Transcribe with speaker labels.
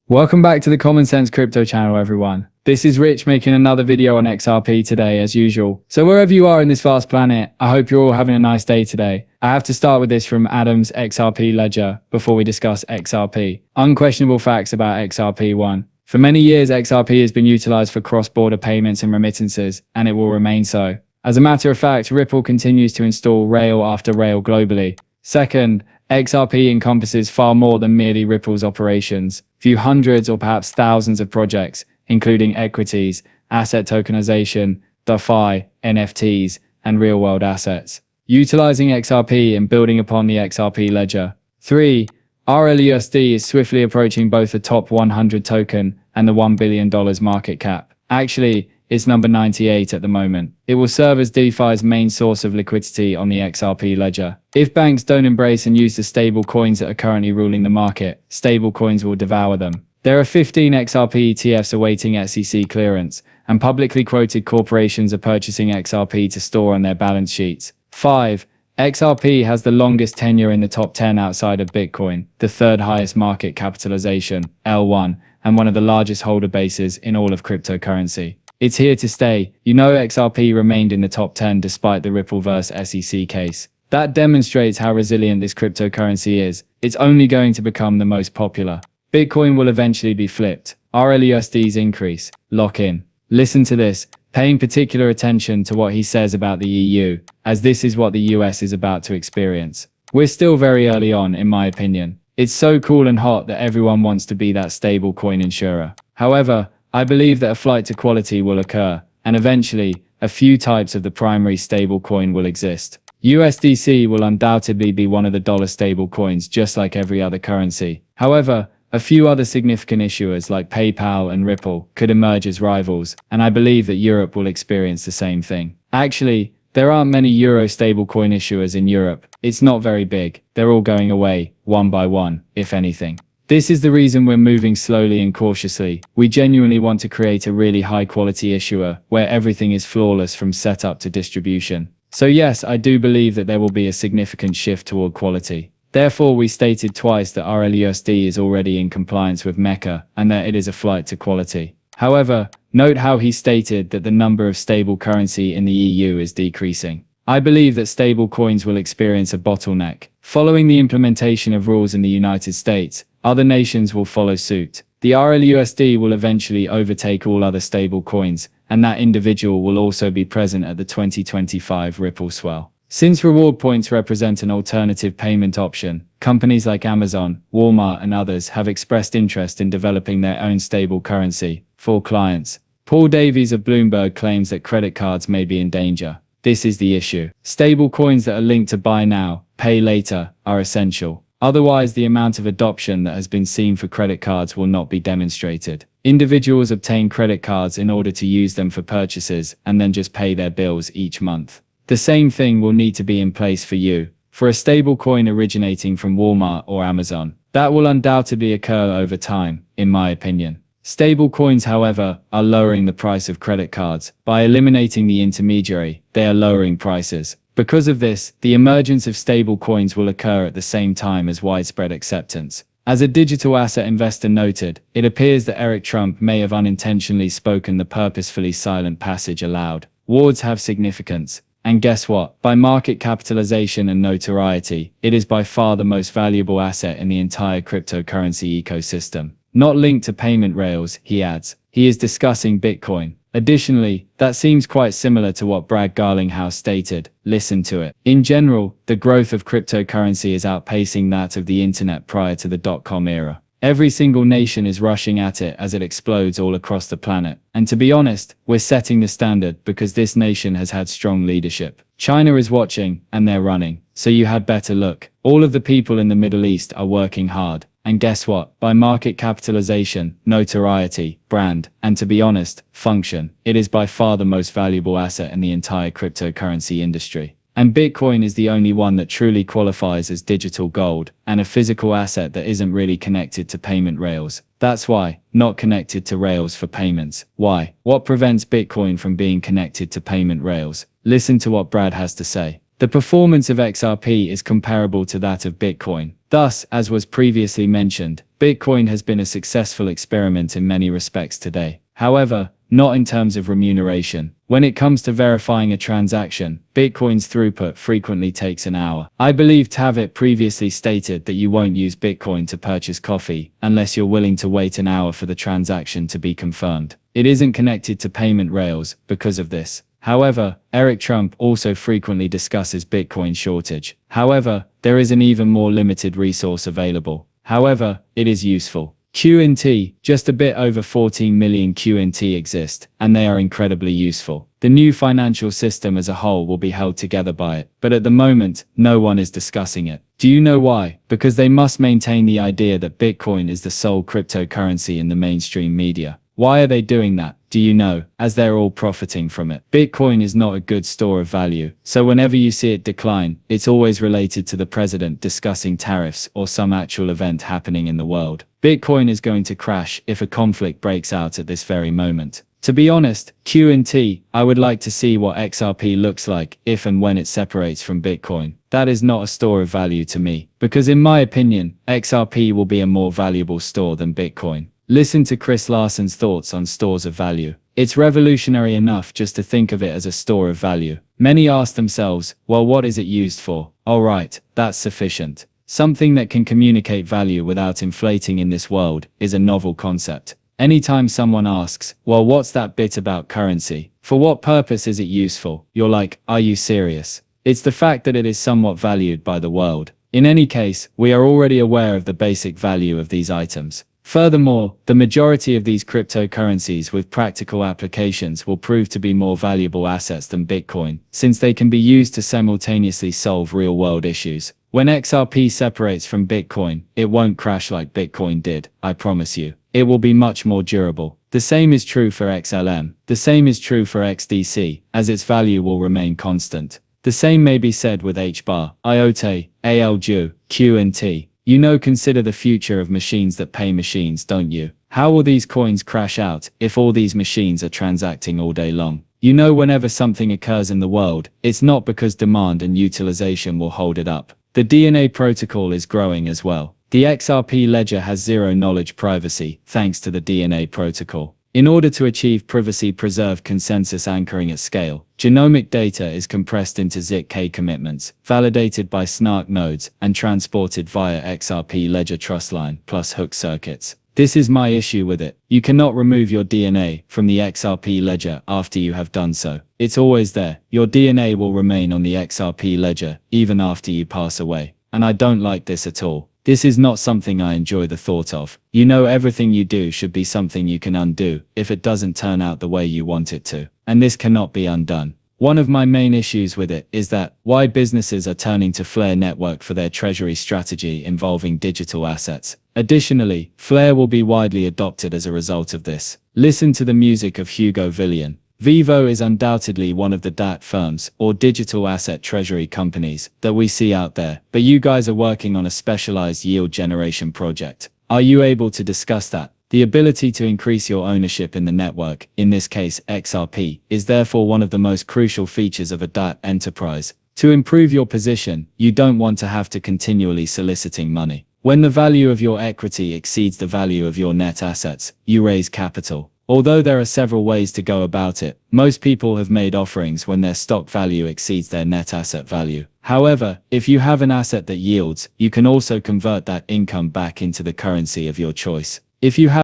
Speaker 1: Welcome back to the Common Sense Crypto channel, everyone. This is Rich making another video on XRP today, as usual. So wherever you are in this vast planet, I hope you're all having a nice day today. I have to start with this from Adam's XRP ledger before we discuss XRP. Unquestionable facts about XRP. 1. For many years, XRP has been utilized for cross-border payments and remittances, and it will remain so. As a matter of fact, Ripple continues to install rail after rail globally. Second, XRP encompasses far more than merely Ripple's operations. View hundreds or perhaps thousands of projects, including equities, asset tokenization, DeFi, NFTs, and real-world assets, utilizing XRP and building upon the XRP ledger. 3. RLUSD is swiftly approaching both the top 100 token and the $1 billion market cap. Actually, it's number 98 at the moment. It will serve as DeFi's main source of liquidity on the XRP ledger. If banks don't embrace and use the stable coins that are currently ruling the market, stable coins will devour them. There are 15 XRP ETFs awaiting SEC clearance, and publicly quoted corporations are purchasing XRP to store on their balance sheets. 5. XRP has the longest tenure in the top 10 outside of Bitcoin, the third highest market capitalization, L1, and one of the largest holder bases in all of cryptocurrency. It's here to stay. You know, XRP remained in the top 10 despite the Ripple vs SEC case. That demonstrates how resilient this cryptocurrency is. It's only going to become the most popular. Bitcoin will eventually be flipped. RLUSD's increase. Lock in. Listen to this, paying particular attention to what he says about the EU, as this is what the US is about to experience. We're still very early on, in my opinion. It's so cool and hot that everyone wants to be that stable coin insurer. However, I believe that a flight to quality will occur, and eventually, a few types of the primary stablecoin will exist. USDC will undoubtedly be one of the dollar stablecoins just like every other currency. However, a few other significant issuers like PayPal and Ripple could emerge as rivals, and I believe that Europe will experience the same thing. Actually, there aren't many Euro stablecoin issuers in Europe. It's not very big. They're all going away, one by one, if anything. This is the reason we're moving slowly and cautiously. We genuinely want to create a really high-quality issuer where everything is flawless from setup to distribution. So yes, I do believe that there will be a significant shift toward quality. Therefore, we stated twice that RLUSD is already in compliance with Mecca and that it is a flight to quality. However, note how he stated that the number of stable currency in the EU is decreasing. I believe that stable coins will experience a bottleneck. Following the implementation of rules in the United States, other nations will follow suit. The RLUSD will eventually overtake all other stable coins, and that individual will also be present at the 2025 Ripple swell. Since reward points represent an alternative payment option, companies like Amazon, Walmart, and others have expressed interest in developing their own stable currency for clients. Paul Davies of Bloomberg claims that credit cards may be in danger. This is the issue. Stable coins that are linked to buy now, pay later are essential. Otherwise, the amount of adoption that has been seen for credit cards will not be demonstrated. Individuals obtain credit cards in order to use them for purchases and then just pay their bills each month. The same thing will need to be in place for you. For a stable coin originating from Walmart or Amazon, that will undoubtedly occur over time, in my opinion. Stable coins, however, are lowering the price of credit cards. By eliminating the intermediary, they are lowering prices. Because of this, the emergence of stable coins will occur at the same time as widespread acceptance. As a digital asset investor noted, it appears that Eric Trump may have unintentionally spoken the purposefully silent passage aloud. Words have significance. And guess what? By market capitalization and notoriety, it is by far the most valuable asset in the entire cryptocurrency ecosystem. Not linked to payment rails, he adds. He is discussing Bitcoin. Additionally, that seems quite similar to what garlinghouse stated. Listen to it. In general, the growth of cryptocurrency is outpacing that of the internet prior to the dot-com era. Every single nation is rushing at it as it explodes all across the planet. And to be honest, we're setting the standard because this nation has had strong leadership. China is watching, and they're running. So you had better look. All of the people in the Middle East are working hard. And guess what? By market capitalization, notoriety, brand, and to be honest, function, it is by far the most valuable asset in the entire cryptocurrency industry. And Bitcoin is the only one that truly qualifies as digital gold, and a physical asset that isn't really connected to payment rails. That's why, not connected to rails for payments. Why? What prevents Bitcoin from being connected to payment rails? Listen to what Brad has to say. The performance of XRP is comparable to that of Bitcoin. Thus, as was previously mentioned, Bitcoin has been a successful experiment in many respects today. However, not in terms of remuneration. When it comes to verifying a transaction, Bitcoin's throughput frequently takes an hour. I believe Tavit previously stated that you won't use Bitcoin to purchase coffee unless you're willing to wait an hour for the transaction to be confirmed. It isn't connected to payment rails because of this. However, Eric Trump also frequently discusses Bitcoin shortage. However, there is an even more limited resource available. However, it is useful. QNT, just a bit over 14 million QNT exist, and they are incredibly useful. The new financial system as a whole will be held together by it, but at the moment, no one is discussing it. Do you know why? Because they must maintain the idea that Bitcoin is the sole cryptocurrency in the mainstream media. Why are they doing that? Do you know? As they're all profiting from it. Bitcoin is not a good store of value, so whenever you see it decline, it's always related to the president discussing tariffs or some actual event happening in the world. Bitcoin is going to crash if a conflict breaks out at this very moment. To be honest, QNT, I would like to see what XRP looks like if and when it separates from Bitcoin. That is not a store of value to me, because in my opinion, XRP will be a more valuable store than Bitcoin. Listen to Chris Larson's thoughts on stores of value. It's revolutionary enough just to think of it as a store of value. Many ask themselves, well, what is it used for? Alright, that's sufficient. Something that can communicate value without inflating in this world is a novel concept. Anytime someone asks, well, what's that bit about currency? For what purpose is it useful? You're like, are you serious? It's the fact that it is somewhat valued by the world. In any case, we are already aware of the basic value of these items. Furthermore, the majority of these cryptocurrencies with practical applications will prove to be more valuable assets than Bitcoin, since they can be used to simultaneously solve real-world issues. When XRP separates from Bitcoin, it won't crash like Bitcoin did, I promise you. It will be much more durable. The same is true for XLM. The same is true for XDC, as its value will remain constant. The same may be said with HBAR, IOTA, ALJU, QNT. You know, consider the future of machines that pay machines, don't you? How will these coins crash out if all these machines are transacting all day long? You know, whenever something occurs in the world, it's not because demand and utilization will hold it up. The DNA protocol is growing as well. The XRP ledger has zero knowledge privacy, thanks to the DNA protocol. In order to achieve privacy-preserved consensus anchoring at scale, genomic data is compressed into ZK commitments, validated by SNARK nodes, and transported via XRP ledger trustline plus hook circuits. This is my issue with it. You cannot remove your DNA from the XRP ledger after you have done so. It's always there. Your DNA will remain on the XRP ledger even after you pass away. And I don't like this at all. This is not something I enjoy the thought of. You know, everything you do should be something you can undo if it doesn't turn out the way you want it to. And this cannot be undone. One of my main issues with it is that why businesses are turning to Flare Network for their treasury strategy involving digital assets. Additionally, Flare will be widely adopted as a result of this. Listen to the music of Hugo Villian. Vivo is undoubtedly one of the DAT firms, or digital asset treasury companies, that we see out there, but you guys are working on a specialized yield generation project. Are you able to discuss that? The ability to increase your ownership in the network, in this case XRP, is therefore one of the most crucial features of a DAT enterprise. To improve your position, you don't want to have to continually soliciting money. When the value of your equity exceeds the value of your net assets, you raise capital. Although there are several ways to go about it, most people have made offerings when their stock value exceeds their net asset value. However, if you have an asset that yields, you can also convert that income back into the currency of your choice. If you have